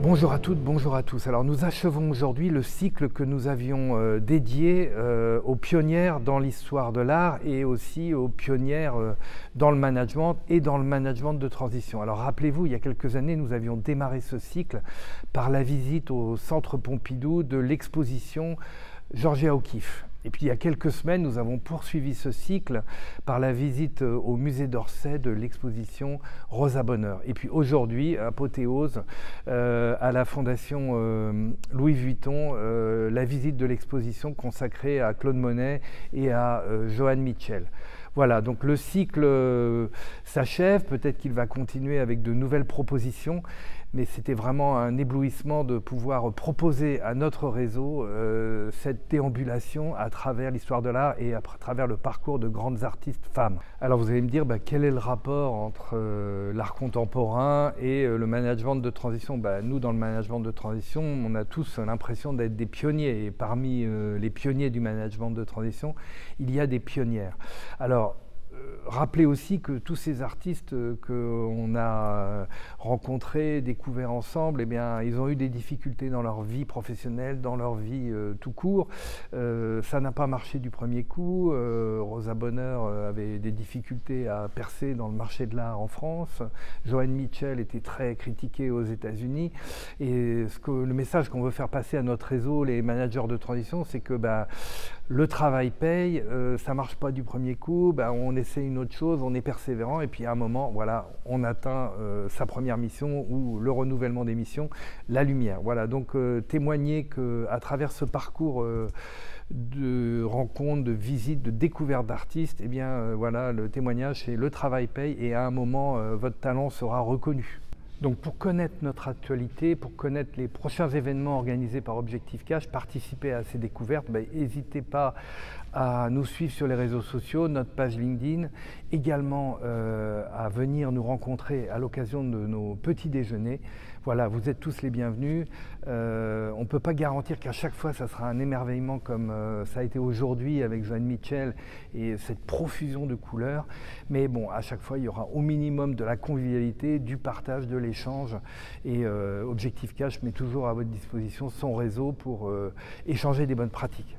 Bonjour à toutes, bonjour à tous. Alors nous achevons aujourd'hui le cycle que nous avions dédié aux pionnières dans l'histoire de l'art et aussi aux pionnières dans le management et dans le management de transition. Alors rappelez-vous, il y a quelques années, nous avions démarré ce cycle par la visite au Centre Pompidou de l'exposition Georgia O'Keeffe. Et puis il y a quelques semaines, nous avons poursuivi ce cycle par la visite au musée d'Orsay de l'exposition Rosa Bonheur. Et puis aujourd'hui, apothéose, à la fondation Louis Vuitton, la visite de l'exposition consacrée à Claude Monet et à Joan Mitchell. Voilà, donc le cycle s'achève, peut-être qu'il va continuer avec de nouvelles propositions, mais c'était vraiment un éblouissement de pouvoir proposer à notre réseau cette déambulation à travers l'histoire de l'art et à travers le parcours de grandes artistes femmes. Alors vous allez me dire, quel est le rapport entre l'art contemporain et le management de transition? Nous, dans le management de transition, on a tous l'impression d'être des pionniers, et parmi les pionniers du management de transition, il y a des pionnières. Alors, rappelez aussi que tous ces artistes qu'on a rencontrés, découverts ensemble, ils ont eu des difficultés dans leur vie professionnelle, dans leur vie tout court. Ça n'a pas marché du premier coup. Rosa Bonheur avait des difficultés à percer dans le marché de l'art en France. Joan Mitchell était très critiqué aux États-Unis. Et le message qu'on veut faire passer à notre réseau, les managers de transition, c'est que le travail paye, ça ne marche pas du premier coup, on essaie une autre chose, on est persévérant et puis à un moment, voilà, on atteint sa première mission ou le renouvellement des missions, la lumière. Voilà, donc témoigner qu'à travers ce parcours de rencontres, de visites, de découvertes d'artistes, voilà, le témoignage c'est le travail paye et à un moment, votre talent sera reconnu. Donc pour connaître notre actualité, pour connaître les prochains événements organisés par Objectif Cash, participer à ces découvertes, n'hésitez pas à nous suivre sur les réseaux sociaux, notre page LinkedIn, également à venir nous rencontrer à l'occasion de nos petits déjeuners. Voilà, vous êtes tous les bienvenus. On ne peut pas garantir qu'à chaque fois, ça sera un émerveillement comme ça a été aujourd'hui avec Joan Mitchell et cette profusion de couleurs. Mais bon, à chaque fois, il y aura au minimum de la convivialité, du partage, de l'échange. Et Objectif Cash met toujours à votre disposition son réseau pour échanger des bonnes pratiques.